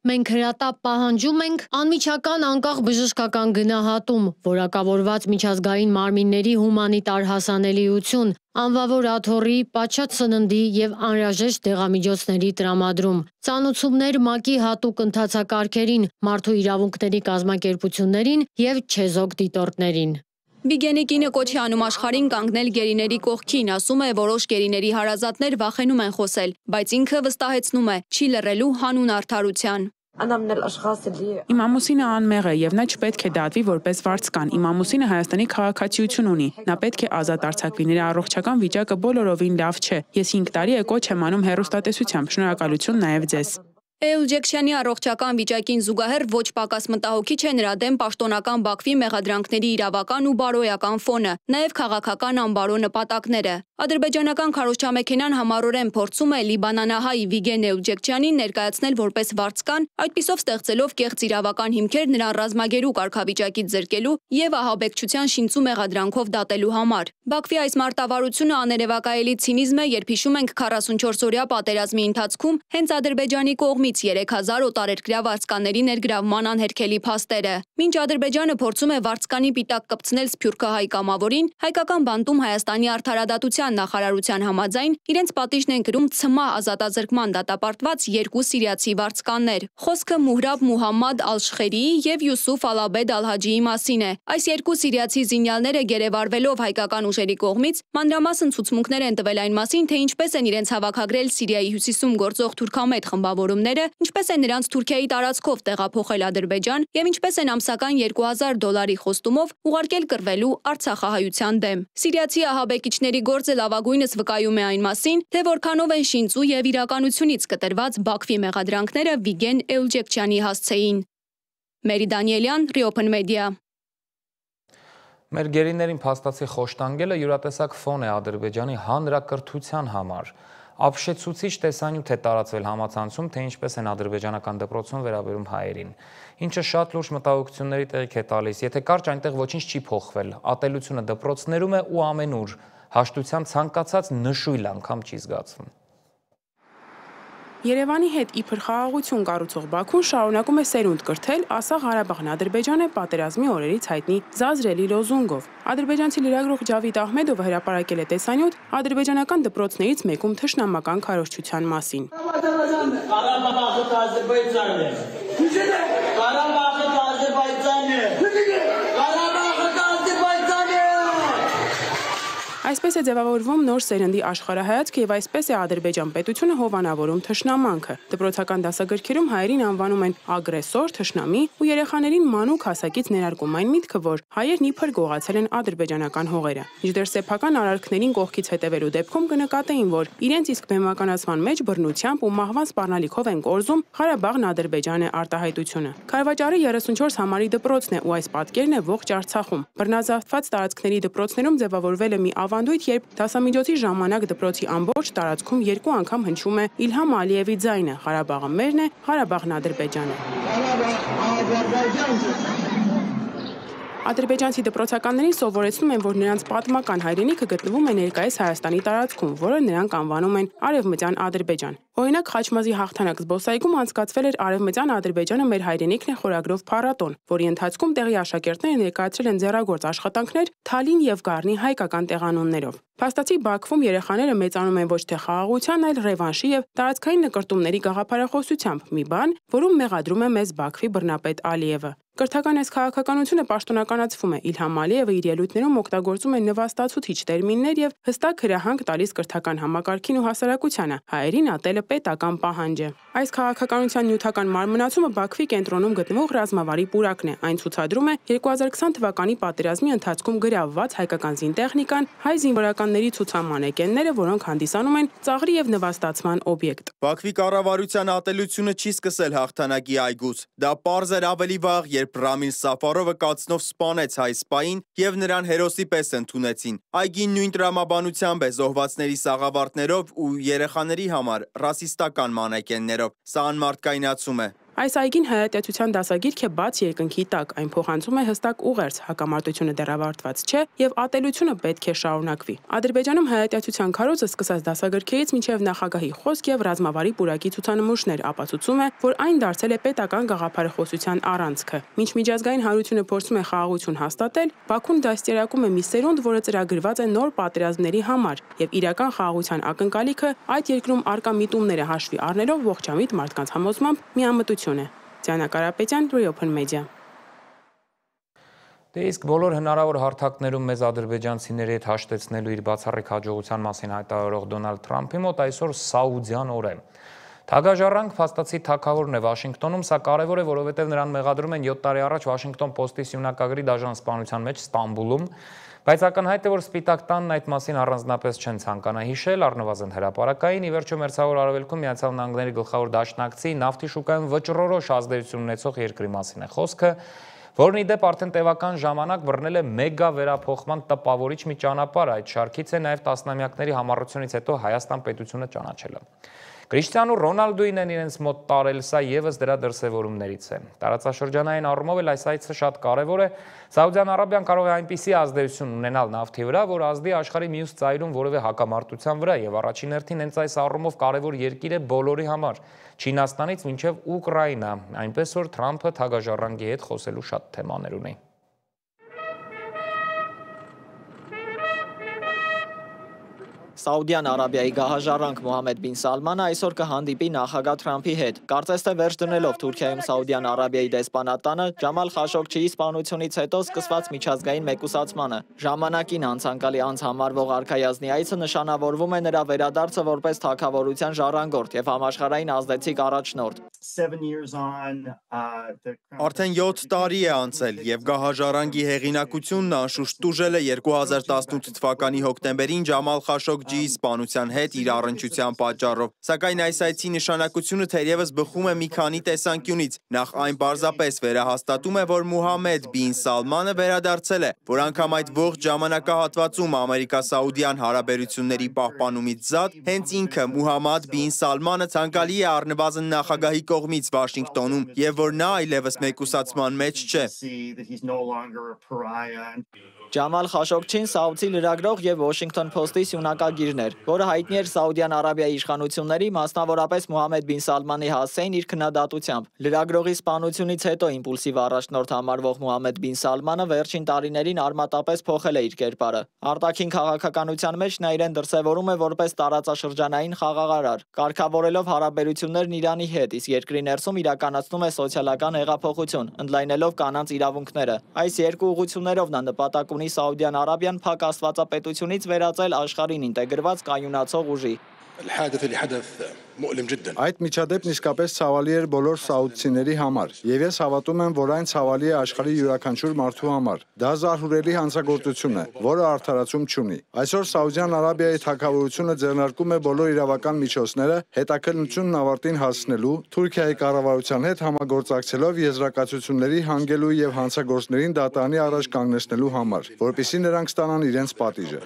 Մենք հրատապ պահանջում ենք անմիջական անկախ բժշկական գնահատում, որակավորված միջազգային մարմինների հումանիտար հասանելիություն, անվավոր աթոռի, պատշաճ սննդի եւ անհրաժեշտ դեղամիջոցների տրամադրում, ծանուցումներ ՄԱԿ-ի հատուկ ընթացակարգերին, մարդու իրավունքների կազմակերպություններին եւ չեզոք դիտորդներին։ Վիգենի կինը կոչ է անում աշխարհին կանգնել գերիների կողքին, ասում է, որոշ գերիների հարազատներ վախենում են խոսել, բայց ինքը վստահեցնում է, չի լռելու հանուն արդարության։ Իմ ամուսինը անմեղ է եւ նա չպետք է դատվի որպես վարձկան։ Իմ ամուսինը Հայաստանի քաղաքացիություն ունի։ Նա պետք է ազատ արձակվի, նրա առողջական վիճակը բոլորովին լավ չէ։ Ես 5 տարի է կոչ եմ անում հեռուստատեսությամբ։ Շնորհակալություն նաեւ ձեզ։ Էլջեքչյանի առողջական վիճակին զուգահեռ ոչ պակաս մտահոգիչ է նրա դեմ պաշտոնական Բաքվի մեղադրանքների իրավական ու բարոյական ֆոնը, նաև քաղաքական անբարո նպատակները։ Ադրբեջանական քարոզչամեքենան համառորեն փորձում է լիբանանահայ Վիգեն Էլջեքչյանին ներկայացնել որպես վարձկան, այդպիսով ստեղծելով կեղծ իրավական հիմքեր նրան ռազմագերու կարգավիճակից զրկելու եւ ահաբեկչության շինծու մեղադրանքով դատելու համար։ Բաքվի այս մարտավարությունը աներևակայելի ցինիզմ է, երբ հիշում ենք 44-օրյա պատերազմի ընթացքում հենց Ադրբեջանի կողմից 3000 օտարերկրյա վարձկանների ներգրավման անհերքելի փաստերը։ Մինչ Ադրբեջանը փորձում է վարձկանի պիտակ կպցնել սփյուռքահայ կամավորին, հայկական բանտում Հայաստանի արդարադատության նախարարության համաձայն իրենց պատիժն են կրում ՑՄԱ ազատազրկման դատապարտված 2 սիրիացի վարձկաններ։ Խոսքը Մուհրաբ Մուհամմադ Ալ-Շխերիի եւ Յուսուֆ Ալ-Աբեդ Ալ-Հաջիի մասին է։ Այս 2 սիրիացի զինյալները գերեվարվելով հայկական ուժերի կողմից մանրամասն ցուցմունքներ են տվել այն մասին, թե ինչպես են իրենց հավաքագրել Սիրիայի հյուսիսում գործող թուրքամետ խմբավորումները, ինչպես են նրանց Թուրքիայի տարածքով տեղափոխել Ադրբեջան եւ ինչպես են ամսական $2000 խոստումով ուղարկել կռվելու Արցախահայության դեմ։ Սիրիացի ահաբեկիչների գործը լավագույնս վկայում է այն մասին, թե որքանով են շինծու եւ իրականությունից կտրված Բաքվի մեղադրանքները Վիգեն Էլջեքչյանի հասցեին։ Մերի Դանիելյան, Reopen Media։ Մեր գերիներին փաստացի խոշտանգելը յուրատեսակ ֆոն է Ադրբեջանի հանրակրթության համար։ Ապշեցուցիչ տեսանյութ է տարածվել համացանցում, թե ինչպես են ադրբեջանական դպրոցում վերաբերում հայերին, ինչը շատ լուրջ մտահոգությունների տեղիք է տալիս, եթե կարճ այնտեղ ոչինչ չի փոխվել, ատելությունը դպրոցներում է ու ամենուր, հաշտության ցանկացած նշույլ անգամ չի զգացվում։ Երևանի հետ իբր խաղաղություն կառուցող Բաքուն շարունակում է սերունդ կրթել «Ասա Ղարաբաղն Ադրբեջան է» պատերազմի օրերից հայտնի զազրելի լոզունգով։ Ադրբեջանցի լրագրող Ջավիդ Ահմեդովը հրապարակել է տեսանյութ ադրբեջանական դպրոցներից մեկում թշնամական քարոզչության մասին։ Այսպես է ձևավորվում նոր սերնդի աշխարհայացքը եւ այսպես է Ադրբեջան պետությունը հովանավորում թշնամանքը։ Դպրոցական դասագրքերում հայերին անվանում են ագրեսոր, թշնամի ու երեխաներին մանուկ հասակից ներարկում այն միտքը, որ հայերն իբր գողացել են ադրբեջանական հողերը։ Մինչդեռ սեփական արարքներին կողքից հետևելու դեպքում կնկատեին, որ իրենց իսկ բեմականացման մեջ բռնությամբ ու մահվան սպառնալիքով են կորզում Ղարաբաղն Ադրբեջան է արտահայտությունը։ Քարվաճարի 34 համարի դպրոցն է ու այս պատկերն է ողջ Արցախում։ Բռնազավթված տարածքների դպրոցներում ձևավորվել է մի ավանդույթ, երբ դասամիջոցի ժամանակ դպրոցի ամբողջ տարածքում երկու անգամ հնչում է Իլհամ Ալիևի ձայնը. Ղարաբաղը մերն է, Ղարաբաղն Ադրբեջանը։ Ադրբեջանցի դպրոցականներին սովորեցնում են, որ նրանց պատմական հայրենիքը գտնվում է ներկայիս Հայաստանի տարածքում, որը նրանք անվանում են Արևմտյան Ադրբեջան։ Օրինակ Խաչմազի հաղթանակ զբոսայգում անցկացվել էր Արևմտյան Ադրբեջանը մեր հայրենիքն է խորագրով փառատոն, որի ընթացքում տեղի աշակերտները ներկայացրել են ձեռագործ աշխատանքներ Թալին եւ Գառնի հայկական տեղանուններով։ Փաստացի Բաքվում երեխաները մեծանում են ոչ թե խաղաղության, այլ ռևանշի եւ տարածքային նկրտումների գաղափարախոսությամբ, մի բան, որում մեղադրում է մեզ Բաքվի բռնապետ Ալիևը։ Կրթական այս քաղաքականությունը պաշտոնականացվում է։ Իլհամ Ալիևը իր ելույթներում օգտագործում է նվաստացուցիչ տերմիններ եւ հստակ հրահանգ տալիս կրթական համակարգին ու հասարակությանը։ Հայերին ատելը պետական պահանջ է։ Այս քաղաքականության նյութական մարմնացումը Բաքվի կենտրոնում գտնվող ռազմավարի պուրակն է։ Այն ցուցադրում է 2020 թվականի պատերազմի ընթացքում գրավված հայկական զինտեխնիկան, հայ զինվորականների ցուցամանեկենները, որոնք հանդիսանում են ծաղրի եւ նվաստացման օբյեկտ։ Բաքվի կառավարության ատելությունը չի սկսել հաղթանակի այգուց։ Դա պարզ էր ավելի վաղ, երբ Ռամիլ Սաֆարովը կացնով սպանեց հայ սպային եւ նրան հերոսի պես ընդունեցին։ Այգին նույն տրամաբանությամբ է զոհվածների սաղավարտներով ու երեխաների համար ռասիստական մանեկեններով։ Սա անմարդկայնացում է։ Այս այգին հայատյացության դասագիրք է բաց երկնքի տակ, այն փոխանցում է հստակ ուղերձ, հակամարտությունը դեռավարտված չէ եւ ատելությունը պետք է շարունակվի։ Ադրբեջանում հայատյացության քարոզը սկսած դասագրքերից մինչեւ նախագահի խոսք եւ ռազմավարի պուրակի ցուցանմուշներ ապացուցում է, որ այն դարձել է պետական գաղափարախոսության առանցքը։ Մինչ միջազգային հանրությունը փորձում է խաղաղություն հաստատել, Բաքուն դաստիարակում է մի սերունդ, որը ծրագրված է նոր պատերազմների համար եւ իրական խաղաղության ակնկալիքը այդ երկրում արկա միտումները հաշվի առնելով ողջամիտ մարդկանց համոզմամբ միամտություն է։ Դիանա Կարապետյան, Open Media։ Դե իսկ բոլոր հնարավոր հարթակներում մեզ ադրբեջանցիների հետ հաշտեցնելու իր բացառիկ հաջողության մասին հայտարարող Դոնալդ Թրամփի մոտ այսօր Սաուդյան օր է։ Թագաժառանգ փաստացի թագավորն է Վաշինգտոնում, սա կարևոր է, որովհետև նրան մեղադրում են 7 տարի առաջ Վաշինգտոն Պոստի սյունակագրի դաժան սպանության մեջ Ստամբուլում, բայց ակնհայտ է, որ Սպիտակ տանն այդ մասին առանձնապես չեն ցանկանա հիշել, առնվազն հրապարակային, ի վերջո Մերձավոր Արևելքում Միացյալ Նահանգների գլխավոր դաշնակցի նավթի շուկայում վճռորոշ ազդեցություն ունեցող երկրի մասին է խոսքը, որն ի դեպ արդեն տևական ժամանակ բռնել է մեգա վերափոխման տպավորիչ մի ճանապարհ, այդ շարքից է նաև տասնամյակների համառությունից հետո Հայաստան պետությունը ճանաչելը։ Կրիշտիանու Ռոնալդուին են իրենց մոտ տարել, սա եւս դրա դրսևորումներից է։ Տարածաշրջանային առումով էլ այս այցը շատ կարևոր է։ Սաուդյան Արաբիան կարող է այնպիսի ազդեցություն ունենալ նավթի վրա, որ ազդի աշխարհի մյուս ծայրում որևէ հակամարտության վրա եւ առաջին հերթին հենց այս առումով կարևոր երկիր է բոլորի համար, Չինաստանից մինչեւ Ուկրաինա, այնպես որ Թրամփը թագաժառանգի հետ խոսելու շատ թեմաներ ունի։ Սաուդյան Արաբիայի գահաժառանգ Մոհամմեդ բին Սալմանը այսօր կհանդիպի նախագահ Թրամփի հետ։ Կարծես թե վերջ դնելով Թուրքիայում Սաուդյան Արաբիայի դեսպանատանը Ջամալ Խաշոգչիի սպանությունից հետո սկսված միջազգային մեկուսացմանը։ Ժամանակին անցանկալի անց համարվող արքայազնի այցը նշանավորվում է նրա վերադարձը որպես թագավորության ժառանգորդ եւ համաշխարհային ազդեցիկ առաջնորդ։ Արդեն 7 տարի է անցել եւ գահաժառանգի հեղինակությունն անշուշտ տուժել է 2018 թվականի հոկտեմբերին Ջամալ Խաշոգջիի սպանության հետ իր առնչության պատճառով, սակայն այս այցի նշանակությունը թերևս բխում է մի քանի տեսանկյունից։ Նախ այն պարզապես վերահաստատում է, որ Մուհամմեդ բին Սալմանը վերադարձել է, որ անգամ այդ ողջ ժամանակահատվածում Ամերիկա-Սաուդյան հարաբերությունների պահպանումից զատ, հենց ինքը Մուհամմադ բին Սալմանը ցանկալի է առնվազն նախագահի կողմից Վաշինգտոնում եւ որ նա այլևս մեկուսացման մեջ չէ։ Ջամալ Խաշոգչին Սաուդի լրագրող եւ Washington Post-ի սյունակագիրն էր, որը հայտնի էր Սաուդյան Արաբիայի իշխանությունների, մասնավորապես Մոհամմեդ բին Սալմանի հասցեին իր քննադատությամբ։ Լրագրողի սպանությունից հետո իմպուլսիվ առաջնորդ համարվող Մոհամմեդ բին Սալմանը վերջին տարիներին արմատապես փոխել է իր կերպարը։ Արտաքին քաղաքականության մեջ նա իրեն դրսևորում է որպես տարածաշրջանային խաղաղարար, կարգավորելով հարաբերություններն Իրանի հետ, իսկ երկրի ներսում իրականացնում է սոցիալական հեղափոխություն, ընդլայնելով կանանց իրավունքները։ Այս երկու ուղղություններով նա նպատակ ունի Սաուդյան Արաբիան փակ աստվածապետությունից վերածել աշխարհին ինտեգրված կայունացող ուժի։ Այդ միջադեպն իսկապես ցավալի էր բոլոր սաուդցիների համար, եւ ես հավատում եմ, որ այն ցավալի է աշխարհի յուրաքանչյուր մարդու համար։ Դա զարհուրելի հանցագործություն է, որը արդարացում չունի։ Այսօր Սաուդյան Արաբիայի թագավորությունը ձեռնարկում է բոլոր իրավական միջոցները հետաքննությունն ավարտին հասցնելու, Թուրքիայի կառավարության հետ համագործակցելով եզրակացությունների հանգելու եւ հանցագործներին դատարանի առաջ կանգնեցնելու համար, որպեսզի նրանք ստանան իրենց պատիժը։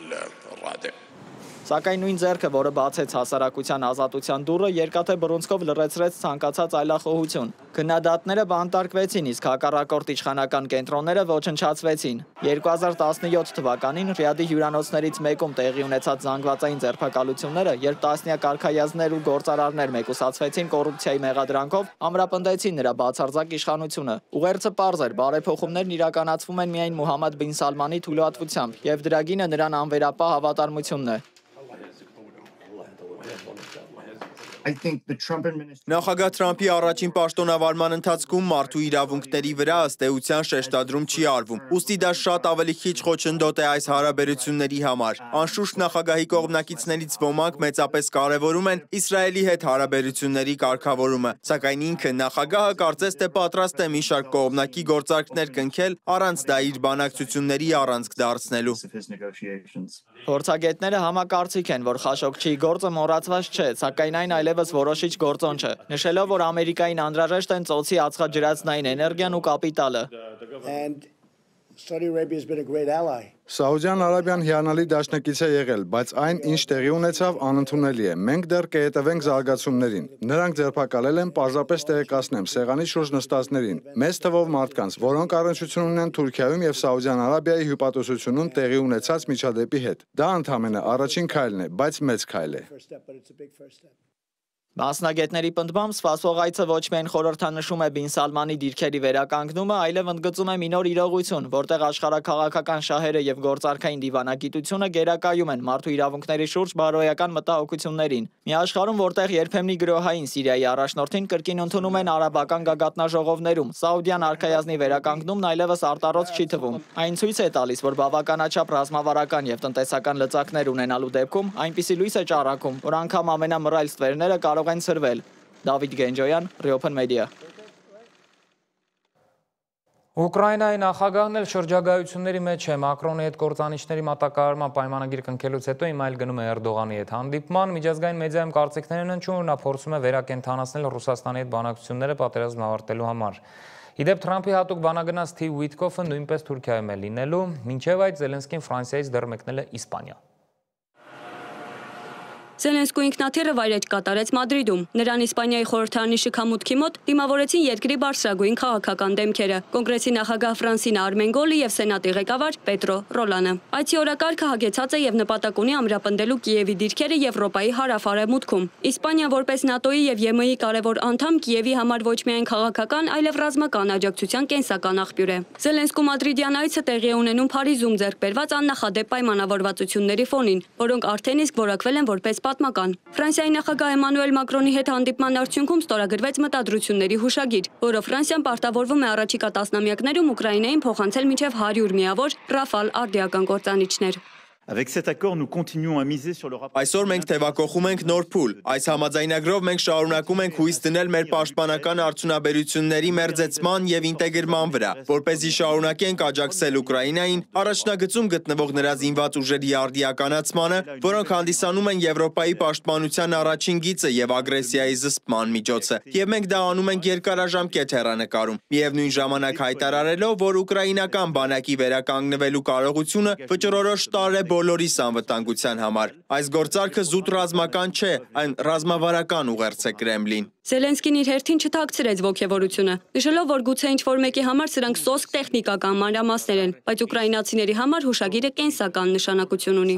Սակայն նույն ձեռքը, որը բացեց հասարակության ազատության դուռը, երկաթե բռունցքով լրացրեց ցանկացած այլախոհություն։ Քննադատները բանտարկվեցին, իսկ հակառակորդ իշխանական կենտրոնները ոչնչացվեցին։ 2017 թվականին Ռիադի հյուրանոցներից մեկում տեղի ունեցած զանգվածային ձերբակալությունները, երբ տասնյակ արքայազներ ու գործարարներ մեկուսացվեցին կոռուպցիայի մեղադրանքով, ամրապնդեցին նրա բացարձակ իշխանությունը։ Ուղերձը պարզ էր, բարեփոխումներն իրականացվում են միայն Մոհամմեդ բին Սալմանի թույլատվությամբ, եւ դրա գինը նրան անվերապահ հավատարմությունն է։ Նախագահ Թրամփի առաջին պաշտոնավարման ընթացքում մարդու իրավունքների վրա ըստ էության շեշտադրում չի արվում։ Ուստի դա շատ ավելի քիչ խոչընդոտ է այս հարաբերությունների համար։ Անշուշտ նախագահի կողմնակիցներից ոմանք մեծապես կարևորում են Իսրայելի հետ հարաբերությունների կարգավորումը, սակայն ինքը նախագահը կարծես թե պատրաստ է մի շարք կողմնակի գործարքներ կնքել առանց դա իր բանակցությունների առանցք դարձնելու։ Փորձագետները համակարծիք են, որ Խաշոգչիի գործը մոռացված չէ, սակայն այն այլևս որոշիչ գործոն չէ, նշելով, որ Ամերիկային անհրաժեշտ են ծոցի ածխաջրածնային էներգիան ու կապիտալը։ Սաուդյան Արաբիան հիանալի դաշնակից է եղել, բայց այն, ինչ տեղի ունեցավ, անընդունելի է։ Մենք դեռ կհետևենք զարգացումներին։ Նրանք ձերբակալել են, պարզապես տեղեկացնեմ, սեղանի շուրջ նստածներին, մեծ թվով մարդկանց, որոնք առնչություն ունեն Թուրքիայում եւ Սաուդյան Արաբիայի հյուպատոսությունում տեղի ունեցած միջադեպի հետ։ Դա ընդհանրապես առաջին քայլն է, բայց մեծ քայլ է։ Մասնագետների պնդմամբ սպասվող այցը ոչ միայն խորհրդանշում է բին Սալմանի դիրքերի վերականգնումը, այլև ընդգծում է մի նոր իրողություն, որտեղ աշխարհաքաղաքական շահերը եւ գործարքային դիվանագիտությունը գերակայում են մարդու իրավունքների շուրջ բարոյական մտահոգություններին։ Մի աշխարհում, որտեղ երբեմնի գրոհային Սիրիայի առաջնորդին կրկին ընդունում են արաբական գագաթնաժողովներում, Սաուդյան արքայազնի վերականգնումն այլևս արտարոց չի թվում։ Այն ցույց է տալիս, որ բավականաչափ ռազմավարական եւ տնտեսական լծակներ ունենալու դեպքում այնպիսի լույս է ճառագում, որ անգամ ամենամռայլ ստվերները կարող են սրվել։ Դավիթ Գենջոյան, Open Media։ Ուկրաինայի նախագահն էլ շրջագայությունների մեջ է։ Մակրոնի հետ կործանիչների մատակարարման պայմանագիր կնքելուց հետո հիմա էլ գնում է Էրդողանի հետ հանդիպման։ Միջազգային մեդիայում կարծիքներ են հնչում, որ նա փորձում է վերակենդանացնել Ռուսաստանի հետ բանակցությունները պատերազմն ավարտելու համար։ Իդեպ Թրամփի հատուկ բանագնաց Սթիվ Ուիթկոֆը նույնպես Թուրքիայում է լինելու, մինչև այդ Զելենսկին Ֆրանսիայից դեռ մեկնել է Իսպանիա։ Զելենսկու ինքնաթիռը վայրէջք կատարեց Մադրիդում։ Նրան Իսպանիայի խորհրդարանի շքամուտքի մոտ դիմավորեցին երկրի բարձրագույն քաղաքական դեմքերը՝ կոնգրեսի նախագահ Ֆրանսինա Արմենգոլի եւ սենատի ղեկավար Պետրո Ռոլանը։ Այցի օրակարգը հագեցած է եւ նպատակ ունի ամրապնդելու Կիևի դիրքերը Եվրոպայի հարավ-արևմուտքում։ Իսպանիան որպես ՆԱՏՕ-ի եւ ԵՄ-ի կարևոր անդամ Կիևի համար ոչ միայն քաղաքական, այլև ռազմական աջակցության կենսական աղբյուր է։ Զելենսկու մադրիդյան այցը տեղի է ունենում Փարիզում ձեռք բերված աննախադեպ պայմանավորվածությունների ֆոնին, որոնք արդեն իսկ որակվել են որպես պատմական։ Ֆրանսիայի նախագահ Էմանուել Մակրոնի հետ հանդիպման արդյունքում ստորագրվեց մտադրությունների հուշագիր, որով Ֆրանսիան պարտավորվում է առաջիկա տասնամյակներում Ուկրաինային փոխանցել մինչև 100 միավոր Ռաֆալ արդիական կործանիչներ։ Avec cet accord, nous continuons à miser sur le rapport. Այսօր մենք թևակողում ենք նոր փուլ։ Այս համաձայնագրով մենք շարունակում ենք հույս դնել մեր պաշտպանական արդյունաբերությունների մերձեցման եւ ինտեգրման վրա, որպեսզի շարունակենք աջակցել Ուկրաինային առաջնագծում գտնվող նրա զինված ուժերի արդիականացմանը, որոնք հանդիսանում են Եվրոպայի պաշտպանության առաջին գիծը եւ ագրեսիայի զսպման միջոցը։ Եվ մենք դա անում ենք երկարաժամկետ հեռանկարում, միևնույն ժամանակ հայտարարելով, որ ուկրաինական բանակի վերականգնվելու կարողությունը վճռորոշ տարր է բոլորիս անվտանգության համար։ Այս գործարքը զուտ ռազմական չէ, այն ռազմավարական ուղերձ է Կրեմլին։ Զելենսկին իր հերթին չթաքցրեց ոգևորությունը, նշելով, որ գուցե ինչ-որ մեկի համար սրանք սոսկ տեխնիկական մանրամասներ են, բայց ուկրաինացիների համար հուշագիրը կենսական նշանակություն ունի։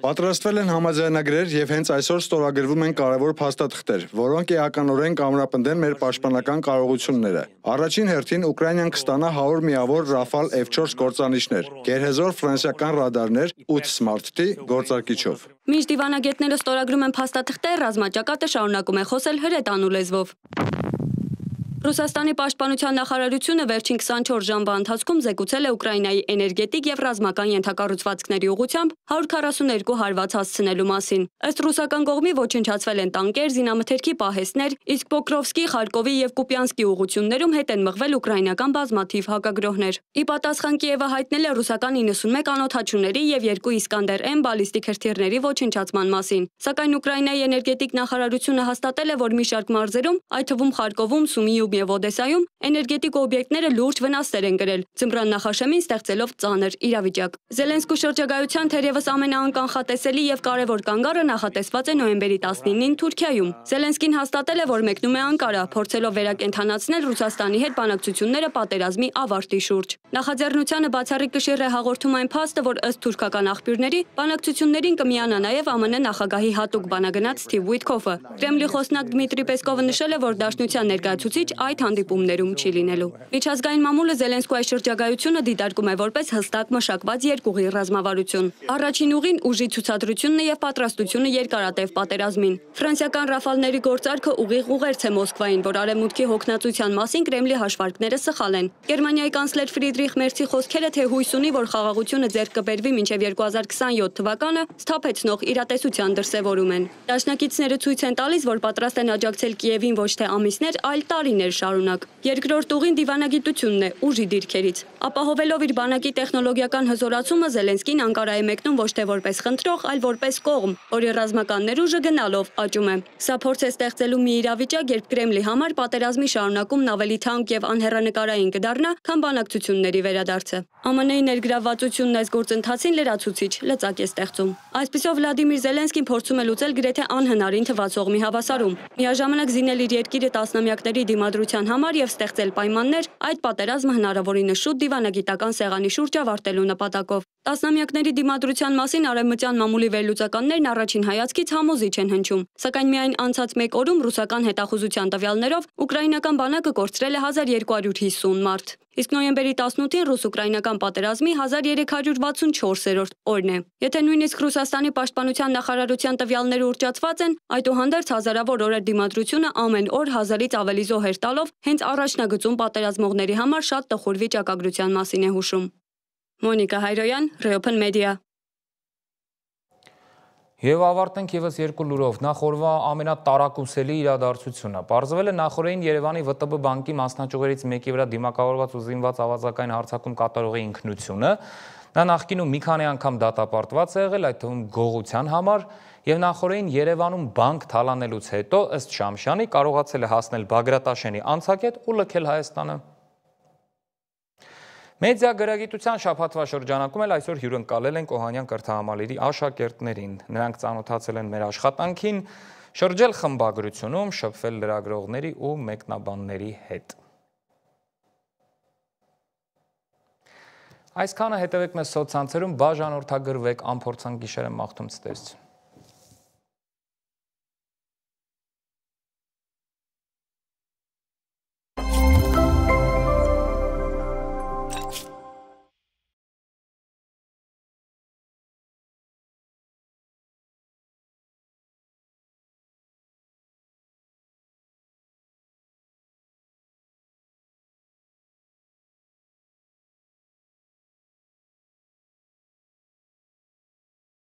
Պատրաստվել են համաձայնագրեր եւ հենց այսօր ստորագրվում են կարևոր փաստաթղթեր, որոնք էականորեն կամրապնդեն մեր պաշտպանական կարողությունները։ Առաջին հերթին Ուկրաինան կստանա 100 միավոր Rafale F4 գործանիչներ, գերհզոր ֆրանսիական ռադարներ 8 Smart-T գործարկիչով։ Մինչ դիվանագետները ստորագրում են փաստաթղթեր, ռազմաճակատը շարունակում է խոսել հրետանու լեզվով։ Ռուսաստանի պաշտպանության նախարարությունը վերջին 24 ժամվա ընթացքում զեկուցել է Ուկրաինայի էներգետիկ եւ ռազմական ենթակառուցվածքների ուղղությամբ 142 հարված հասցնելու մասին։ Ըստ ռուսական կողմի ոչնչացվել են տանկեր, զինամթերքի պահեստներ, իսկ Պոկրովսկի, Խարկովի եւ Կուպյանսկի ուղղություններում հետ են մղվել ուկրաինական բազմաթիվ հակագրոհներ։ Ի պատասխան Կիևը հայտնել է ռուսական 91 անօդաչուների եւ 2 Իսկանդեր-M բալիստիկ հրթիռների ոչնչացման մասին։ Սակայն Ուկրաինայի էներգետիկ նախարարությունը հաստատել է, որ մի շարք մարզերում, այդ թվում Խարկովում, Սումիում եւ Օդեսայում էներգետիկ օբյեկտները լուրջ վնասներ են կրել, ձմռան նախաշեմին ստեղծելով ծանր իրավիճակ։ Զելենսկու շրջագայության թերևս ամենաանկանխատեսելի եւ կարեւոր կանգառը նախատեսված է նոյեմբերի 19-ին Թուրքիայում։ Զելենսկին հաստատել է, որ մեկնում է Անկարա, փորձելով վերակենդանացնել Ռուսաստանի հետ բանակցությունները պատերազմի ավարտի շուրջ։ Նախաձեռնությանը բացառիկ կշիռ է հաղորդում այն փաստը, որ ըստ թուրքական աղբյուրների բանակցություններին կմիանա նաեւ ԱՄՆ նախագահի հատուկ բանագնաց Սթիվ Ուիթքոֆը։ Կրեմլի խոսնակ Դմիտրի Պեսկովը նշել է, որ Դաշնության ներկայացուցիչ այդ հանդիպումներում չի լինելու։ Միջազգային մամուլը Զելենսկու այս շրջագայությունը դիտարկում է որպես հստակ մշակված երկուղի ռազմավարություն։ Առաջին ուղին ուժի ցուցադրությունն է եւ պատրաստությունը երկարատև պատերազմին։ Ֆրանսիական Ռաֆալների գործարքը ուղիղ ուղերձ է Մոսկվային, որ արևմուտքի հոգնածության մասին Կրեմլի հաշվարկները սխալ են։ Գերմանիայի կանցլեր Ֆրիդրիխ Մերցի խոսքերը թե հույս ունի, որ խաղաղությունը ձեռք կբերվի մինչև 2027 թվականը, սթափեցնող իրատեսության դրսևորում են։ Դաշնակիցները ցույց են տալիս, որ պատրաստ են աջակցել Կիևին ոչ թե ամիսներ, այլ տարիներ շարունակ։ Երկրորդ ուղին դիվանագիտությունն է ուժի դիրքերից։ Ապահովելով իր բանակի տեխնոլոգիական հզորացումը Զելենսկին Անկարա է մեկնում ոչ թե որպես խնդրող, այլ որպես կողմ, որի ռազմական ներուժը գնալով աճում է։ Սա փորձ է ստեղծելու մի իրավիճակ, երբ Կրեմլի համար պատերազմի շարունակումն ավելի թանկ եւ անհեռանկարային կդառնա, քան բանակցությունների վերադարձը։ ԱՄՆ-ի ներգրավվածությունն այս գործընթացին լրացուցիչ լծակ է ստեղծում։ Այսպիսով Վլադիմիր Զելենսկին փորձում է լուծել գրեթե անհնարին թվացող մի հավասարում։ Միաժամանակ զինել իր երկիրը տասնամյակների դիմադրության համար եւ ստեղծել պայմաններ այդ պատերազմը հնարավորինս շուտ դիվանագիտական սեղանի շուրջ ավարտելու նպատակով։ Տասնամյակների դիմադրության մասին արևմտյան մամուլի վերլուծականներն առաջին հայացքից համոզիչ են հնչում, սակայն միայն անցած մեկ օրում ռուսական հետախուզության տվյալներով ուկրաինական բանակը կորցրել է 1250 մարդ։ Իսկ նոյեմբերի 18-ին ռուս-ուկրաինական պատերազմի 1364-րդ օրն է։ Եթե նույնիսկ Ռուսաստանի պաշտպանության նախարարության տվյալները ուռճացված են, այդուհանդերձ հազարավոր օրեր դիմադրությունը ամեն օր 1000-ից ավելի զոհեր տալով հենց առաջնագծում պատերազմողների համար շատ տխուր վիճակագրության մասին է հուշում։ Մոնիկա Հայրոյան, Reopen Media։ Եվ ավարտենք եւս երկու լուրով։ Նախ օրվա ամենատարակուսելի իրադարձությունը։ Պարզվել է նախորդին Երևանի ՎՏԲ բանկի մասնաճյուղերից մեկի վրա դիմակայորված ու զինված ավազակային հարձակում կատարողի ինքնությունը։ Նա նախկինում մի քանի անգամ դատապարտված է եղել, այդ թվում գողության համար, եւ նախորդին Երևանում բանկ թալանելուց հետո ըստ Շամշյանի կարողացել է հասնել Բագրատաշենի անցակետ ու լքել Հայաստանը։ Մեդիա գրագիտության շաբաթվա շրջանակում էլ այսօր հյուրընկալել ենք Օհանյան կրթահամալիրի աշակերտներին։ Նրանք ծանոթացել են մեր աշխատանքին, շրջել խմբագրությունում, շփվել լրագրողների ու մեկնաբանների հետ։ Այսքանը, հետևեք մեզ սոցցանցերում, բաժանորդագրվեք, անփորձան գիշեր եմ մաղթում ցտեսություն։